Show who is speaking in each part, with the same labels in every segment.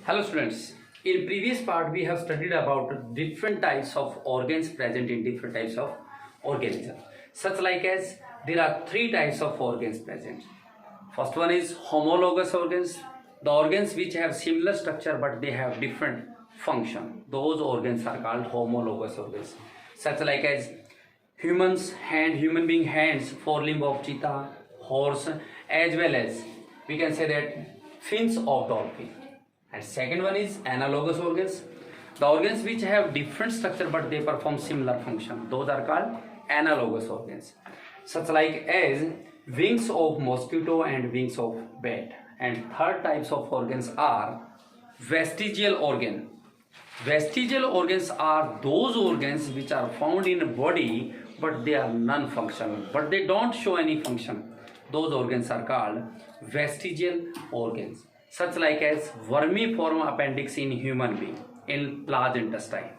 Speaker 1: Hello students, in previous part we have studied about different types of organs present in different types of organisms. Such like as there are three types of organs present. First one is homologous organs, the organs which have similar structure but they have different function. Those organs are called homologous organs. Such like as human being hands, forelimb of cheetah, horse, as well as we can say that fins of dolphin. And second one is analogous organs, the organs which have different structure but they perform similar function. Those are called analogous organs, such like as wings of mosquito and wings of bat. And third types of organs are vestigial organ. Vestigial organs are those organs which are found in a body but they are non-functional, but they don't show any function. Those organs are called vestigial organs, such like as vermiform appendix in human being, in large intestine.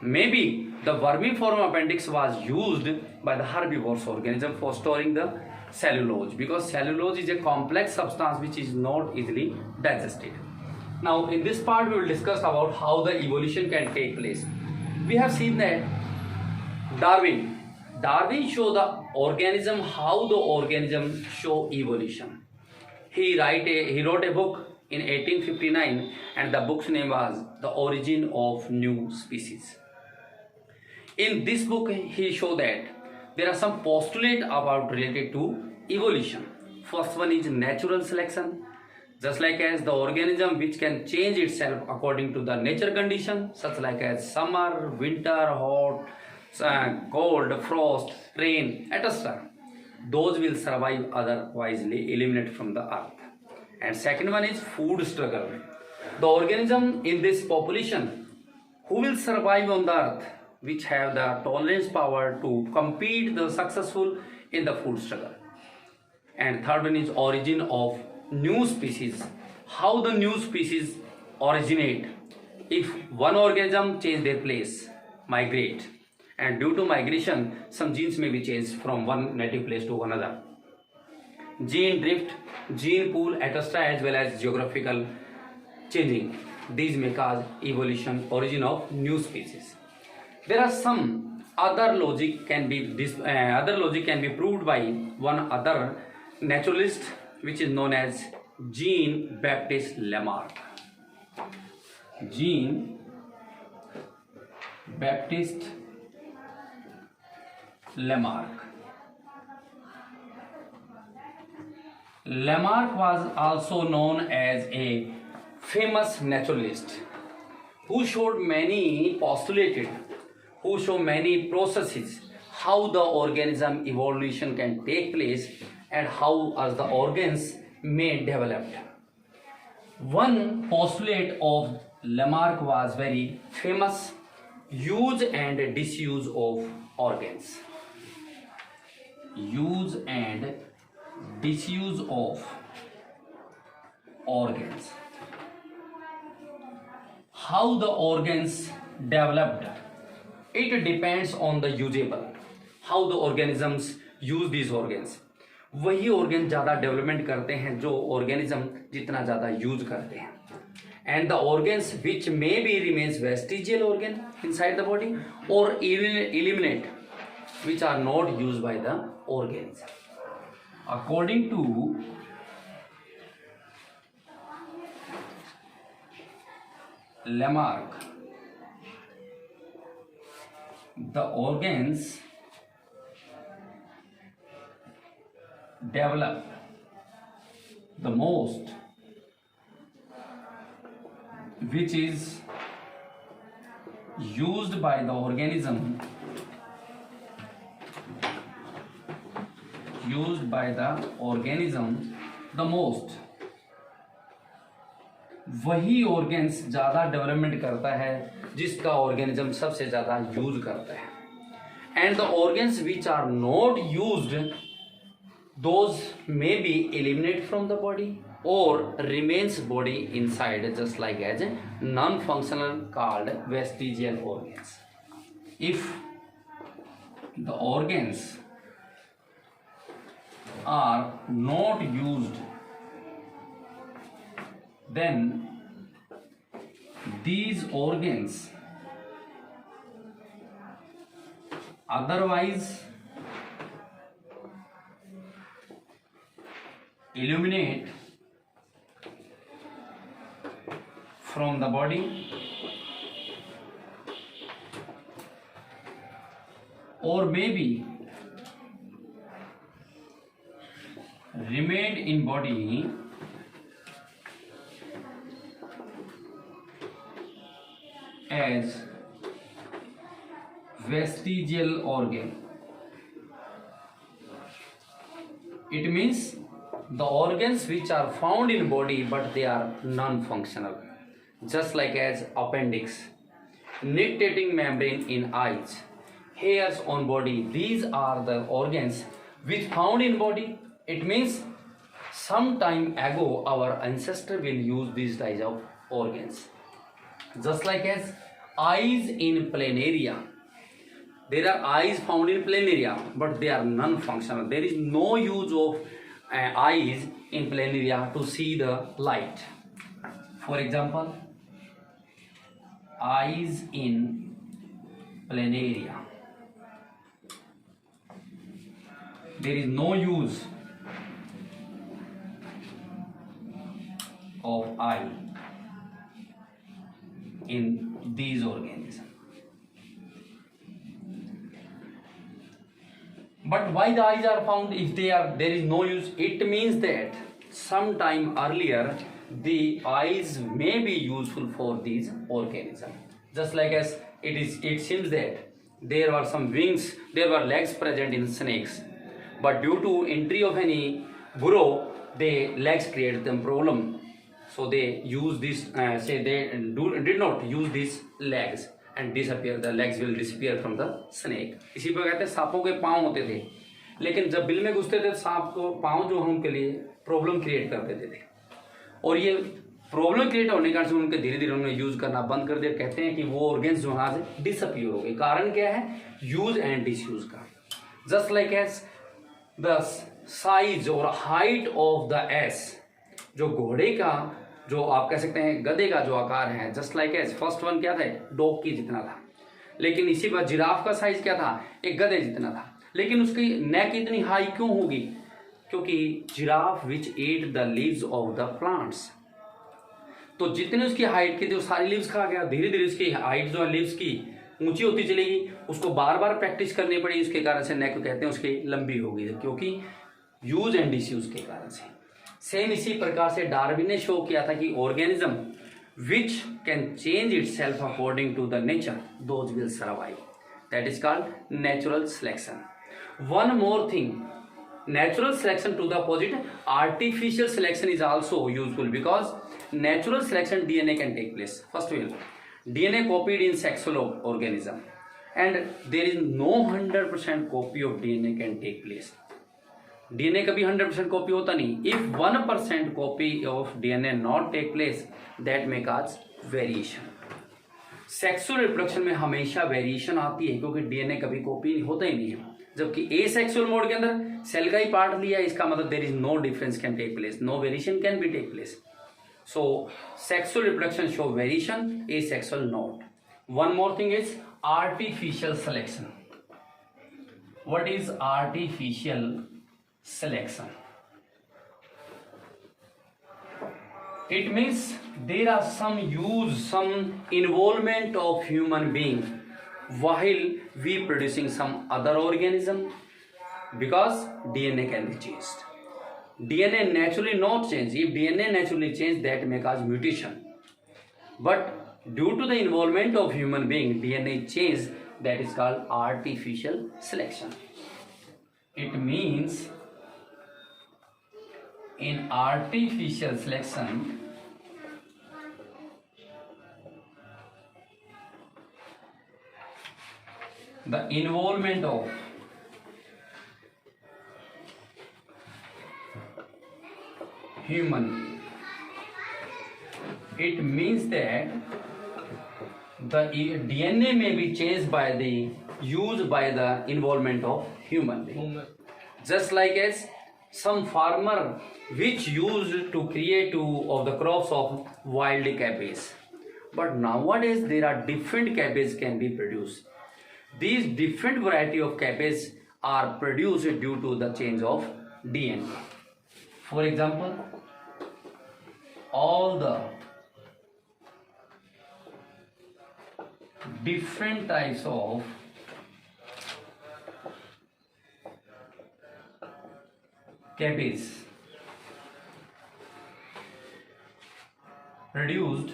Speaker 1: Maybe the vermiform appendix was used by the herbivorous organism for storing the cellulose, because cellulose is a complex substance which is not easily digested. Now in this part we will discuss about how the evolution can take place. We have seen that Darwin show the organism, how the organism show evolution. He wrote a book in 1859 and the book's name was The Origin of New Species. In this book he showed that there are some postulates about related to evolution. First one is natural selection, just like as the organism which can change itself according to the nature condition, such like as summer, winter, hot, cold, frost, rain, etc. Those will survive, otherwise eliminate from the earth. And second one is food struggle. The organism in this population who will survive on the earth, which have the tolerance power to compete the successful in the food struggle. And third one is origin of new species. How the new species originate. If one organism change their place, migrate, and due to migration some genes may be changed from one native place to another. Gene drift, gene pool, etc., as well as geographical changing. These may cause evolution, origin of new species. There are some other logic can be proved by one other naturalist, which is known as Jean Baptiste Lamarck. Jean Baptiste Lamarck. Lamarck was also known as a famous naturalist who showed many processes how the organism evolution can take place and how as the organs may develop. One postulate of Lamarck was very famous: use and disuse of organs. Use and disuse of organs. How the organs developed, it depends on the usable. How the organisms use these organs. वही organ ज़्यादा development करते हैं जो organism जितना ज़्यादा use करते हैं. And the organs which maybe remains vestigial organ inside the body or eliminate, which are not used by the organs. According to Lamarck, the organs develop the most which is used by the organism the most. वही organs ज़्यादा development करता है जिसका organism सबसे ज़्यादा use करता है. And the organs which are not used, those may be eliminated from the body or remains body inside, just like as non-functional called vestigial organs. If the organs are not used, then these organs otherwise eliminate from the body or maybe remained in body as vestigial organ. It means the organs which are found in body but they are non-functional, just like as appendix, nictitating membrane in eyes, hairs on body. These are the organs which found in body. It means some time ago our ancestor will use these types of organs, just like as eyes in planaria. There are eyes found in planaria but they are non-functional. There is no use of eyes in planaria to see the light. For example, eyes in planaria, there is no use of eye in these organisms. But why the eyes are found if there is no use? It means that sometime earlier the eyes may be useful for these organisms. Just like as it seems that there were some wings, there were legs present in snakes, but due to entry of any burrow, the legs created them problem. So they use this, say they did not use these legs and disappear. The legs will disappear from the snake. इसी पर कहते हैं सांपों के पाँव होते थे, लेकिन जब बिल में घुसते थे सांप को पाँव जो उनके लिए प्रॉब्लम क्रिएट कर देते थे, और ये प्रॉब्लम क्रिएट होने के कारण से उनके धीरे धीरे उन्होंने यूज करना बंद कर दिया. कहते हैं कि वो ऑर्गेन्स जो वहाँ से डिसअपियर हो गए. कारण क्या है? यूज एंड डिसयूज का. Just like as the size और हाइट ऑफ द एस, जो घोड़े का जो आप कह सकते हैं गधे का जो आकार है, just like as first one क्या था? डॉग की जितना था. लेकिन इसी पर जिराफ का साइज क्या था? एक गधे जितना था. लेकिन उसकी नेक इतनी हाई क्यों होगी? क्योंकि giraffe which at the leaves of the plants, तो जितने उसकी हाइट की थी वो सारी लीव्स खा गया. धीरे धीरे उसकी हाइट जो है लीव्स की ऊंची होती चलेगी. उसको बार बार प्रैक्टिस करनी पड़ी, उसके कारण से नेक कहते हैं उसकी लंबी हो गई, क्योंकि यूज एंड डिसयूज के कारण से. सेम इसी प्रकार से डार्विन ने शो किया था कि organism which can change itself according to the nature, those will survive. That is called natural selection. One more thing, natural selection to the opposite, artificial selection is also useful, because natural selection DNA can take place. First will DNA copied in sexual organism, and there is no 100% copy of DNA can take place. DNA कभी 100% copy होता नहीं. If 1% copy of DNA not take place, that may cause variation. Sexual reproduction में हमेशा variation आती है, क्योंकि DNA कभी copy होता ही नहीं है. जबकि एसेक्सुअल मोड के अंदर सेल का ही पार्ट लिया, इसका मतलब there is no difference can take place, no variation can be take place. So sexual reproduction show variation, asexual not. One more thing is artificial selection. What is artificial selection? It means there are some use, some involvement of human being while we producing some other organism, because DNA can be changed. DNA naturally not change. If DNA naturally change, that may cause mutation. But due to the involvement of human being, DNA change, that is called artificial selection. It means in artificial selection, the involvement of human, it means that the DNA may be changed by the used by the involvement of human being. Just like as some farmer which used to create of the crops of wild cabbage, but nowadays there are different cabbage can be produced. These different variety of cabbage are produced due to the change of DNA. For example, all the different types of cabbage produced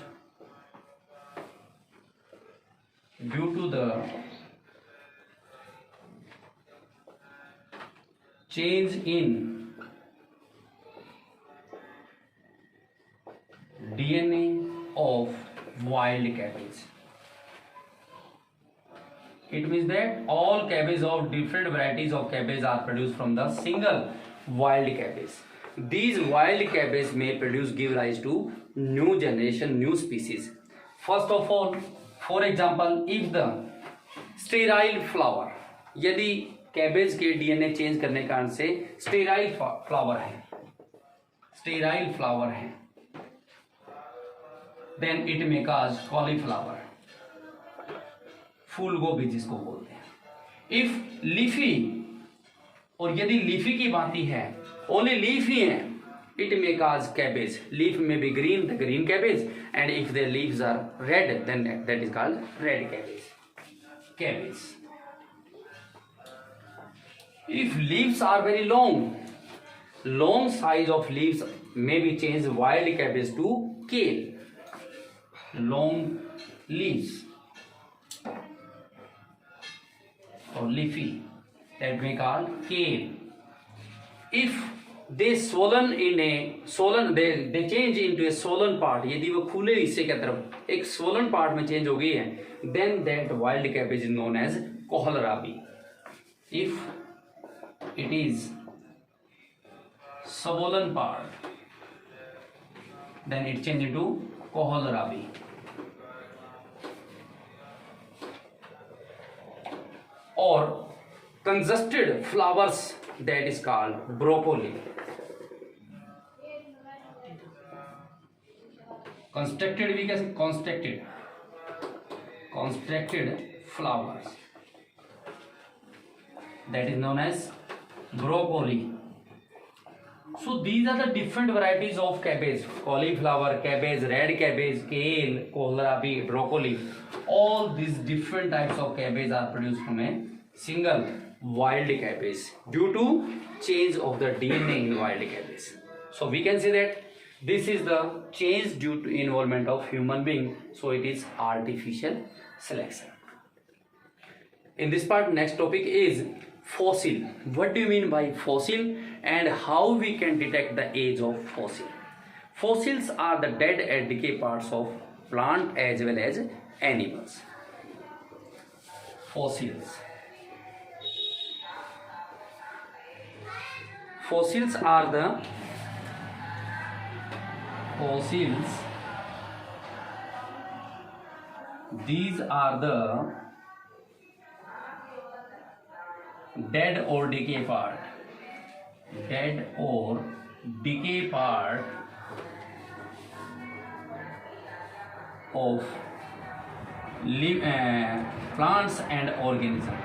Speaker 1: due to the change in DNA of wild cabbage. It means that all cabbage of different varieties of cabbage are produced from the single wild cabbage. These wild cabbage may give rise to new generation, new species. First of all, for example, if the sterile flower, यदि cabbage के DNA change करने के कारण से sterile flower है, then it may cause cauliflower, फूल गोभी जिसको बोलते हैं. इफ लीफी, और यदि लीफी की बात है, ओनली लीफ ही है, it may cause cabbage. Leaf may be green, the green cabbage, and if the leaves are red, then that is called red cabbage. If leaves are very long size of leaves may be changed wild cabbage to kale. Long leaves or leafy, that may call kale. If they change into a swollen part, यदि वो खुले हिस्से की तरफ एक swollen part में change हो गई है, then that wild cabbage is known as kohlrabi. If it is swollen part, then it change into kohlrabi. Or congested flowers, that is called broccoli. Constricted we can say constricted flowers, that is known as broccoli. So these are the different varieties of cabbage: cauliflower, cabbage, red cabbage, kale, kohlrabi, broccoli. All these different types of cabbage are produced from a single wild cabbage due to change of the DNA in wild cabbage. So we can say that this is the change due to involvement of human being, so it is artificial selection. In this part, next topic is fossil. What do you mean by fossil and how we can detect the age of fossil? Fossils are the dead and decay parts of plant as well as animals. Fossils are the these are the dead or decay part of plants and organisms.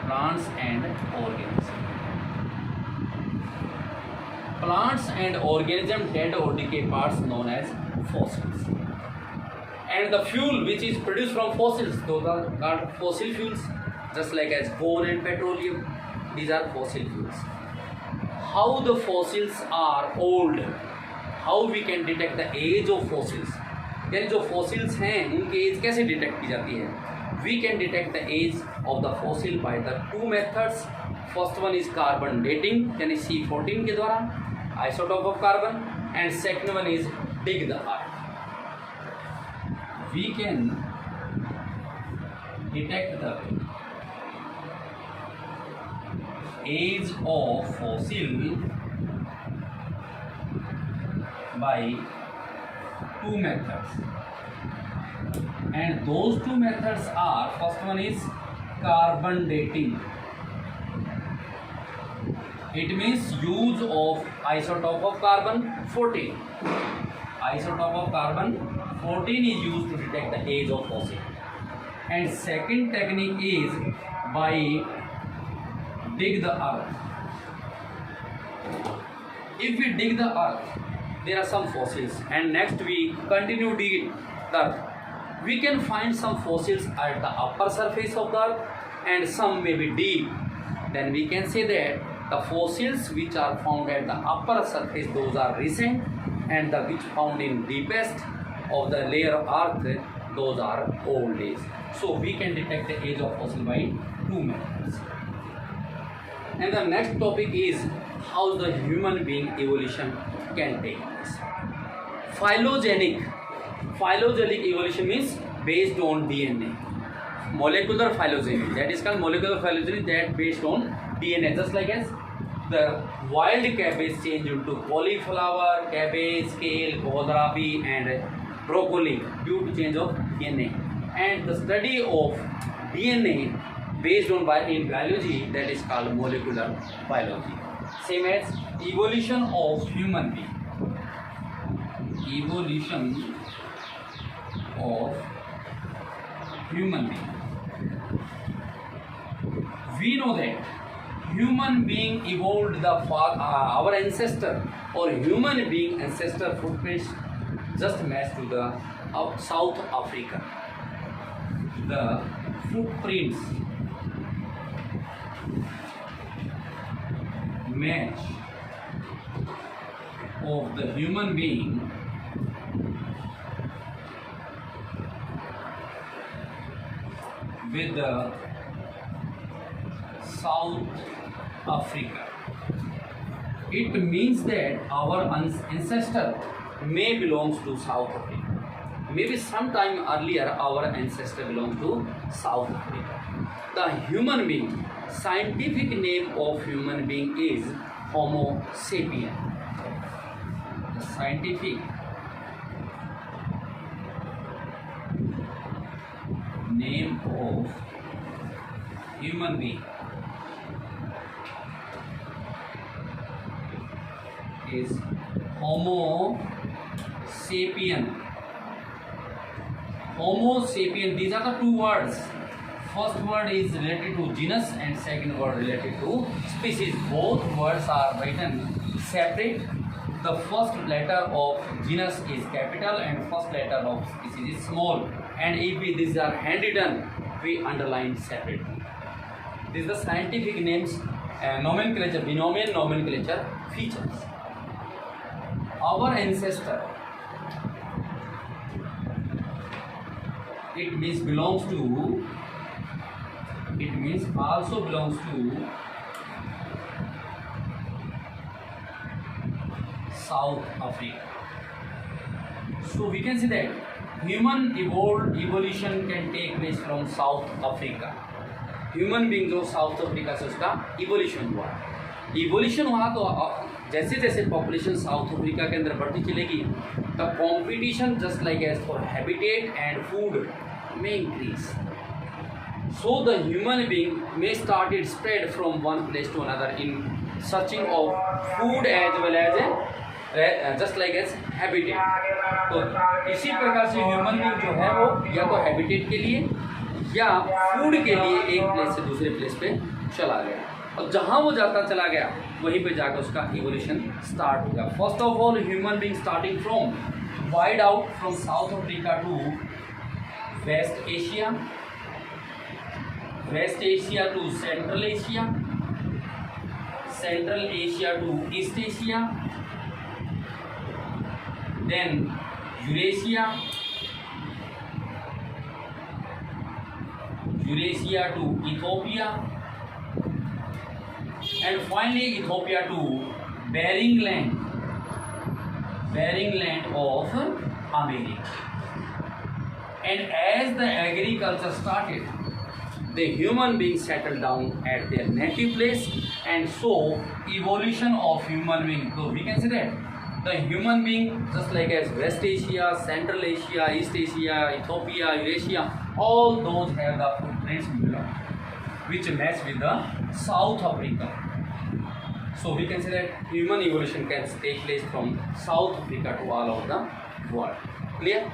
Speaker 1: Plants and organism dead or decay parts known as fossils. And the fuel which is produced from fossils, those are called fossil fuels, just like as coal and petroleum. These are fossil fuels. How the fossils are old? How we can detect the age of fossils? यानी जो fossils हैं उनकी as कैसे detect की जाती है? We can detect the age of the fossil by the two methods. First one is carbon dating, यानी C14 के द्वारा, isotope of carbon, and second one is dig the earth. We can detect the age of fossil by two methods, and those two methods are, first one is carbon dating. It means use of isotope of carbon 14. isotope of carbon 14 is used to detect the age of fossil. And second technique is by dig the earth. If we dig the earth, there are some fossils, and next we continue digging the earth. We can find some fossils at the upper surface of the earth and some may be deep. Then we can say that the fossils which are found at the upper surface, those are recent, and the which found in deepest of the layer of earth, those are old age. So we can detect the age of fossil by two methods. And the next topic is how the human being evolution can take place. Phylogenic evolution means based on DNA. Molecular phylogeny, that is called molecular phylogeny, that based on DNA. Just like as the wild cabbage change into cauliflower, cabbage, kale, kohlrabi and broccoli due to change of DNA. And the study of DNA based on in biology, that is called molecular biology. Same as evolution of human being. Evolution of human being. We know that human being evolved our ancestor or human being ancestor footprints just match to the South Africa. The footprints match of the human being with the South Africa. It means that our ancestor may belongs to South Africa. Maybe sometime earlier our ancestor belonged to South Africa. The human being, scientific name of human being is Homo sapien. The scientific name of human being is Homo sapien. Homo sapien, these are the two words. First word is related to genus and second word related to species. Both words are written separate. The first letter of genus is capital and first letter of species is small. And if these are handwritten, we underline separately. This is the scientific names, nomenclature, binomial nomenclature features. Our ancestor, it means also belongs to South Africa. So we can say that human evolution can take place from South Africa. Human being जो south Africa से उसका evolution हुआ तो जैसे जैसे population south Africa के अंदर बढ़ती चलेगी the competition just like as for habitat and food may increase. So the human being may start its spread from one place to another in searching of food as well as just like as habitat. तो इसी प्रकार से human being जो है वो या तो habitat के लिए या फूड के लिए एक प्लेस से दूसरे प्लेस पे चला गया और जहाँ वो जाता चला गया वहीं पे जाकर उसका इवोल्यूशन स्टार्ट हो गया. First of all human being starting from wide out from South Africa to West Asia to Central Asia, Central Asia to East Asia, then Eurasia to Ethiopia, and finally Ethiopia to Bering Land of America. And as the agriculture started, the human beings settled down at their native place, and so evolution of human being. So we can say that the human being, just like as West Asia, Central Asia, East Asia, Ethiopia, Eurasia, all those have the footprints which match with the South Africa. So we can say that human evolution can take place from South Africa to all of the world. Clear?